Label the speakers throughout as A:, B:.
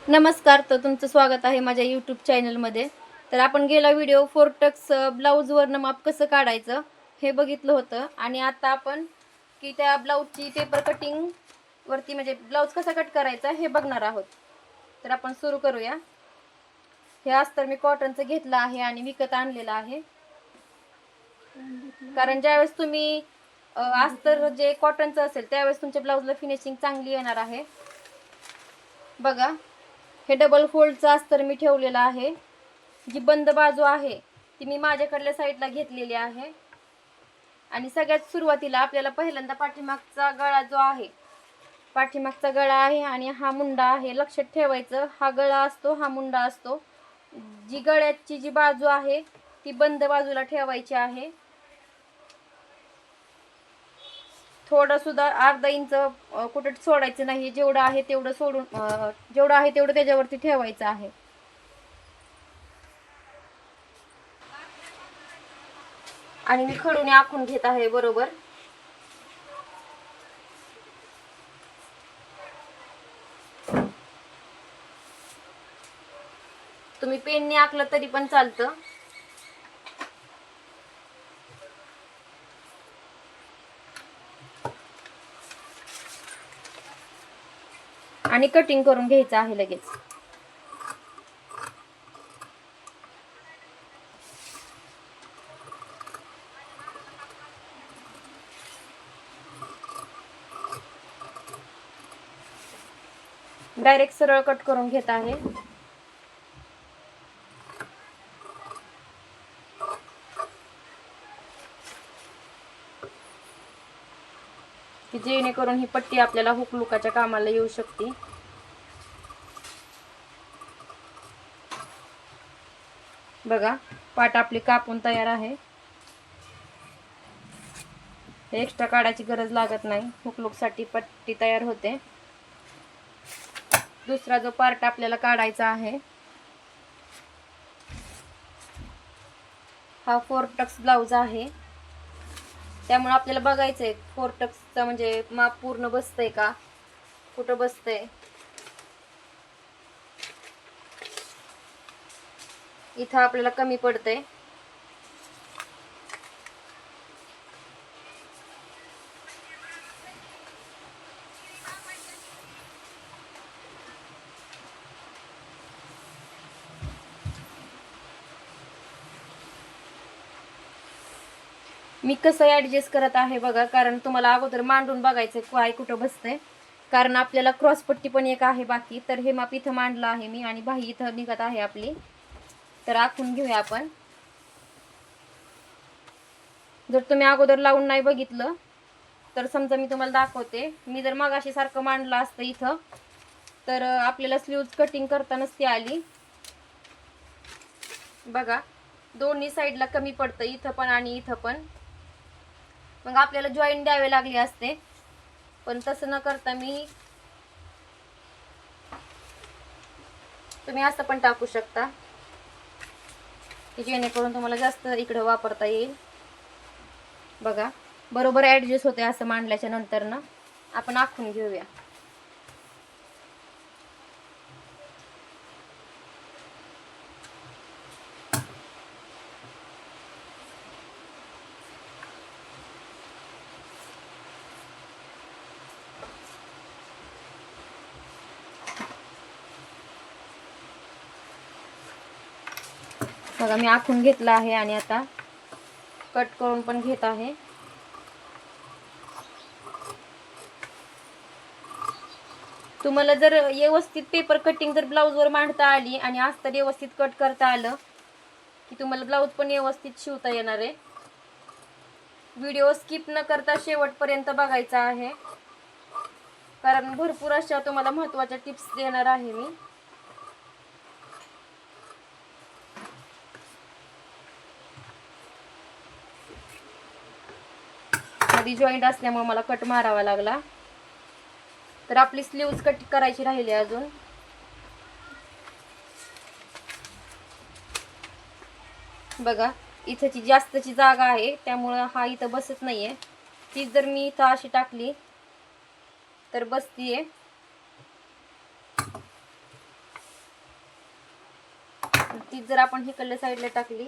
A: नमस्कार, तर तुमचं स्वागत आहे माझ्या यूट्यूब चॅनलमध्ये. तर आपण गेला व्हिडिओ फोरटक्स ब्लाऊजवरनं माप कसं काढायचं हे बघितलं होतं आणि आता आपण की त्या ब्लाऊजची पेपर कटिंग वरती म्हणजे ब्लाऊज कसा कट करायचा हे बघणार आहोत. तर आपण सुरू करूया. हे अस्तर मी कॉटनचं घेतलं आहे आणि विकत आणलेलं आहे. कारण ज्यावेळेस तुम्ही अस्तर जे कॉटनचं असेल त्यावेळेस तुमच्या ब्लाऊजला फिनिशिंग चांगली येणार आहे. बघा, हे डबल फोल्डचं अस्तर मी ठेवलेलं आहे. जी बंद बाजू आहे ती मी माझ्याकडल्या साईडला घेतलेली आहे. आणि सगळ्यात सुरुवातीला आपल्याला पहिल्यांदा पाठीमागचा गळा जो आहे, पाठीमागचा गळा आहे आणि हा मुंडा आहे. लक्षात ठेवायचं, हा गळा असतो, हा मुंडा असतो. जी गळ्याची जी बाजू आहे ती बंद बाजूला ठेवायची आहे. थोडं सुद्धा अर्धा इंच कुठं सोडायचं नाही. जेवढं आहे तेवढं सोडून जेवढं आहे तेवढं त्याच्यावरती ठेवायचं आहे. आणि मी खडूने आखून घेत आहे बरोबर. तुम्ही पेनने आखलं तरी पण चालतं. आणि कटिंग करून घ्यायचं आहे लगेच. डायरेक्ट सरळ कट करून घेत आहे. की जेणेकरून ही पट्टी आपल्याला हुकलुकाच्या कामाला येऊ शकते. बघा, पाट आपली कापून तयार आहे. एक्स्ट्रा काढायची गरज लागत नाही. हुकलुकसाठी पट्टी तयार होते. दुसरा जो पार्ट आपल्याला काढायचा आहे हा फोरटक्स ब्लाऊज आहे. त्यामुळे आपल्याला बघायचंय फोरटक्सचा म्हणजे माप पूर्ण बसतंय का, कुठं बसतंय. इथं आपल्याला कमी पडतंय. मी कसं ॲडजस्ट करत आहे बघा, कारण तुम्हाला अगोदर मांडून बघायचं काय कुठं बसतंय. कारण आपल्याला क्रॉसपट्टी पण एक आहे बाकी. तर हे माप इथं मांडलं आहे मी आणि बाही इथं निघत आहे आपली. तर आखून घेऊया आपण. जर तुम्ही अगोदर लावून नाही बघितलं तर समजा मी तुम्हाला दाखवते. मी जर मगाशी सारखं मांडलं असतं इथं तर आपल्याला स्लीव्ज कटिंग करता नसती आली. बघा, दोन्ही साईडला कमी पडतं, इथं पण आणि इथं पण. मग आपल्याला जॉईंट द्यावे लागले असते. पण तसं न करता मी तुम्ही असं पण टाकू शकता की जेणेकरून तुम्हाला जास्त इकडे वापरता येईल. बघा, बरोबर ॲडजस्ट होते असं मांडल्याच्या नंतर ना. आपण आखून घेऊया. बघा, मी आखून घेतलं आहे आणि आता कट करून पण घेत आहे. तुम्हाला जर व्यवस्थित पेपर कटिंग जर ब्लाऊजवर मांडता आली आणि अस्तर व्यवस्थित कट करता आलं की तुम्हाला ब्लाऊज पण व्यवस्थित शिवता येणार आहे. व्हिडिओ स्किप न करता शेवटपर्यंत बघायचा आहे, कारण भरपूर अशा तुम्हाला महत्त्वाच्या टिप्स देणार आहे मी. आधी जॉईंट असल्यामुळे मला कट मारावा लागला. तर आपली स्लीव्ज कट करायची राहिली अजून. बघा, इथंची जास्तची जागा आहे त्यामुळं हा इथं बसत नाहीये. ती जर मी इथं अशी टाकली तर बसतीये. ती जर आपण हिकडल्या साईडला टाकली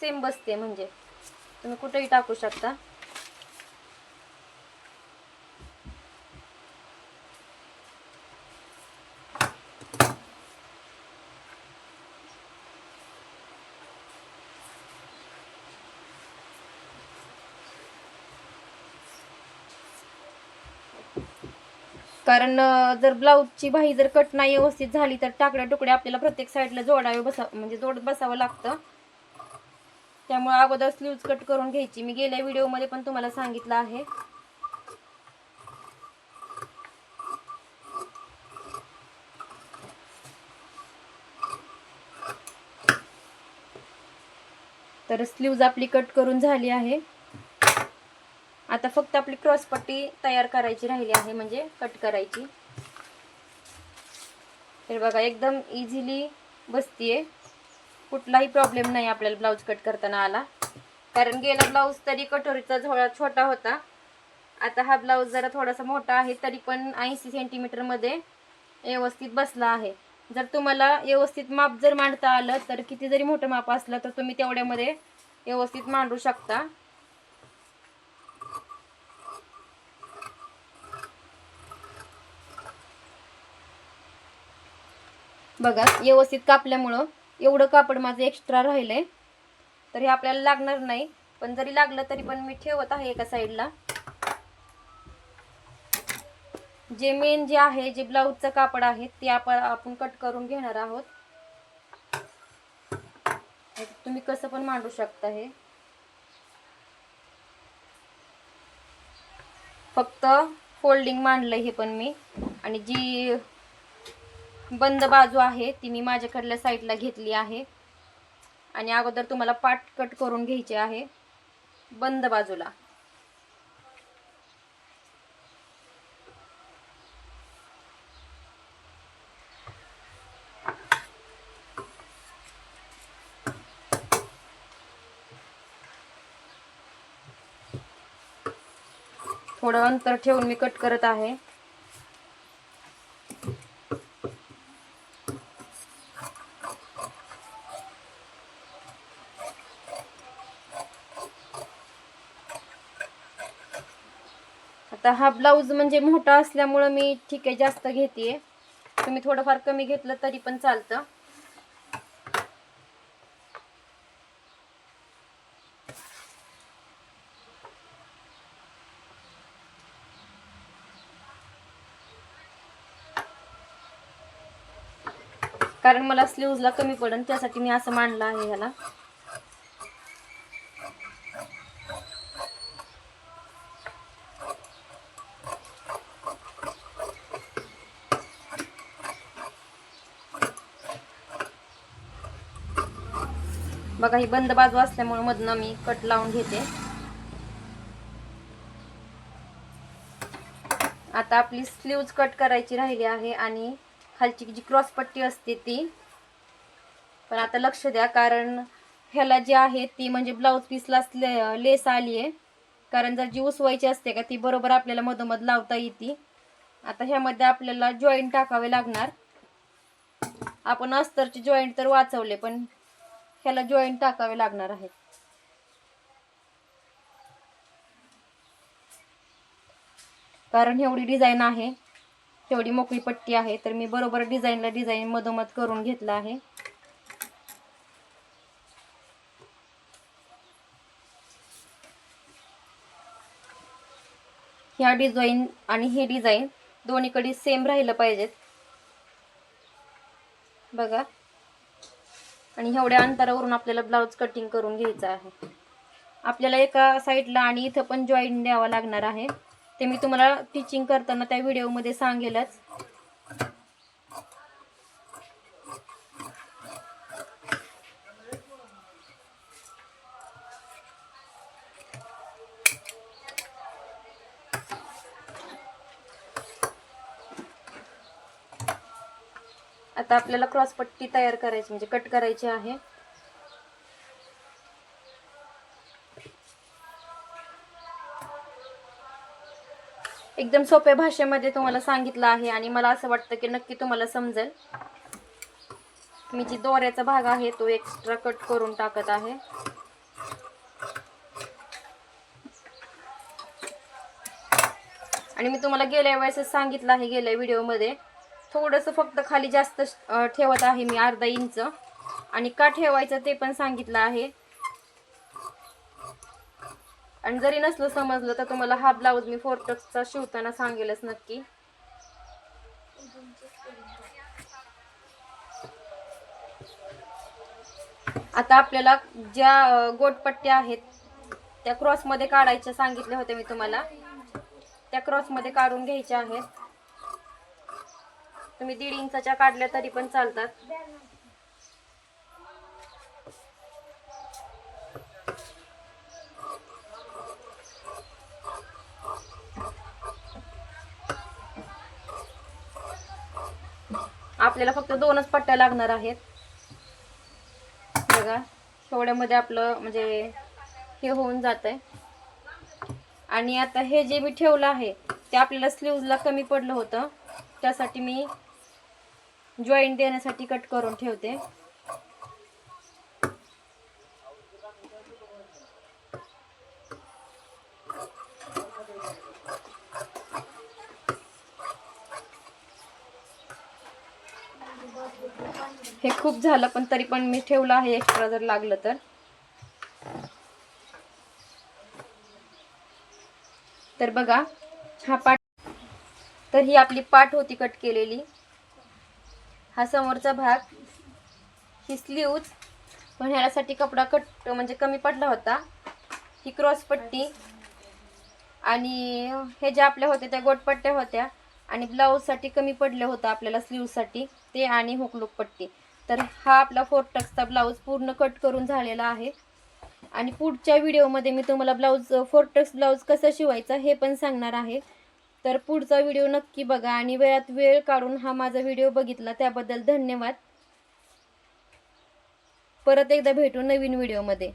A: सेम बसते, म्हणजे तुम्ही कुठेही टाकू शकता. कारण जर ब्लाऊजची बाही जर कट नाही व्यवस्थित झाली तर टाकड्या तुकडे आपल्याला प्रत्येक साईडला जोडावे म्हणजे जोडत बसावं लागतं. त्यामुळे अगोदर स्लीव्ज कट करून घ्यायची. मी गेल्या व्हिडिओमध्ये पण तुम्हाला सांगितलं आहे. तर स्लीव्ज आपली कट करून झाली आहे. आता फक्त आपली क्रॉस पट्टी तयार करायची राहिली आहे, म्हणजे कट करायची. तर बघा एकदम इझिली बसतीये, कुठलाही प्रॉब्लेम नाही आपल्याला ब्लाऊज कट करताना आला. कारण गेला ब्लाऊज तरी कटोरीचा झोळा छोटा होता. आता हा ब्लाऊज जरा थोडासा मोठा आहे, तरी पण 80 सेंटीमीटर मध्ये व्यवस्थित बसला आहे. जर तुम्हाला व्यवस्थित माप जर मांडता आलं तर किती जरी मोठं माप असलं तर तुम्ही तेवढ्यामध्ये व्यवस्थित मांडू शकता. बघा व्यवस्थित कापल्यामुळं एवढं कापड माझं एक्स्ट्रा राहिलंय, तर हे आपल्याला लागणार नाही. पण जरी लागलं तरी पण मी ठेवत आहे एका साईडला. जे मेन जे आहे, जे ब्लाऊजचं कापड आहे ते आपण कट करून घेणार आहोत. तुम्ही कसं पण मांडू शकता. हे फक्त फोल्डिंग मांडलंय हे पण मी, आणि जी बंद बाजू आहे ती मी माझ्याकडल्या साईडला घेतली आहे. आणि अगोदर तुम्हाला पाट कट करून घ्यायचे आहे बंद बाजूला. थोडं अंतर ठेवून मी कट करत आहे. आता हा ब्लाऊज म्हणजे मोठा असल्यामुळे मी ठीक आहे जास्त घेते. तुम्ही थोडंफार कमी घेतलं तरी पण चालतं. कारण मला स्लीव्जला कमी पडेल त्यासाठी मी असं मांडलं आहे ह्याला. बघा ही बंद बाजू असल्यामुळे मधनं मी कट लावून घेते. आता आपली स्लीव्ज कट करायची राहिली आहे आणि खालची जी क्रॉस पट्टी असते ती पण. आता लक्ष द्या, कारण ह्याला जी आहे ती म्हणजे ब्लाऊज पीसला लेस आली आहे. कारण जर जी उसवायची असते का ती बरोबर आपल्याला मधोमध लावता येते. आता ह्यामध्ये आपल्याला जॉईंट टाकावे लागणार. आपण अस्तरचे जॉईंट तर वाचवले, पण ह्याला जॉईंट टाकावे लागणार आहेत. कारण एवढी डिझाईन आहे, तेवढी मोकळी पट्टी आहे, तर मी बरोबर डिझाईन मधोमध करून घेतला आहे. ह्या डिझाईन आणि ही डिझाईन दोन्हीकडे सेम राहिलं पाहिजेत. बघा, आणि एवढ्या अंतरावरून आपल्याला ब्लाऊज कटिंग करून घ्यायचं आहे. आपल्याला एका साईडला आणि इथं पण जॉईंट द्यावा लागणार आहे. ते मी तुम्हाला टिचिंग करताना त्या व्हिडिओमध्ये सांगेलच. आता आपल्याला क्रॉस पट्टी तयार करायची म्हणजे कट करायची आहे. एकदम सोप्या भाषेमध्ये तुम्हाला सांगितलं आहे आणि मला असं वाटतं की नक्की तुम्हाला समजेल. मी जी दोऱ्याचा भाग आहे तो एक्स्ट्रा कट करून टाकत आहे. आणि मी तुम्हाला गेल्या वेळेसच सांगितलं आहे, गेल्या व्हिडिओमध्ये थोडंसं फक्त खाली जास्त ठेवत आहे मी, अर्धा इंच. आणि का ठेवायचं ते पण सांगितलं आहे. आणि जरी नसलं समजलं तर तुम्हाला हा ब्लाऊज मी फोर्टक्सचा शिवताना सांगेलच नक्की. आता आपल्याला ज्या गोटपट्ट्या आहेत त्या क्रॉसमध्ये काढायच्या सांगितले होते मी तुम्हाला, त्या क्रॉसमध्ये काढून घ्यायच्या आहेत. तुम्ही 1.5 इंचाच्या काढल्या तरी पण चालतात. आपल्याला फक्त 2च पट्ट्या लागणार आहेत. बघा एवढ्यामध्ये आपलं म्हणजे हे होऊन जातंय. आणि आता हे जे मी ठेवलं आहे ते आपल्याला स्लीव्हजला कमी पडलं होतं, त्यासाठी मी जॉईंट देण्यासाठी कट करून ठेवते. हे खूप झालं पण तरी पण मी ठेवलं आहे एक्स्ट्रा जर लागलं तर. तर बघा हा पाट, तर ही आपली पाट होती कट केलेली. हा समोरचा भाग, ही स्लीव्ज पण ह्यासाठी कपडा कट म्हणजे कमी पडला होता. ही क्रॉस पट्टी आणि हे जे आपल्या होते त्या गोटपट्ट्या होत्या आणि ब्लाऊजसाठी कमी पडले होतं आपल्याला स्लीव्जसाठी ते, आणि हुकलूक पट्टी. तर हा आपला फोर्टक्सचा ब्लाऊज पूर्ण कट करून झालेला आहे. आणि पुढच्या व्हिडिओमध्ये मी तुम्हाला फोर्टक्स ब्लाऊज कसं शिवायचं हे पण सांगणार आहे. तर पुढचा व्हिडिओ नक्की बघा आणि वेळात वेळ काढून हा माझा व्हिडिओ बघितला त्याबद्दल धन्यवाद. परत एकदा भेटू नवीन व्हिडिओमध्ये.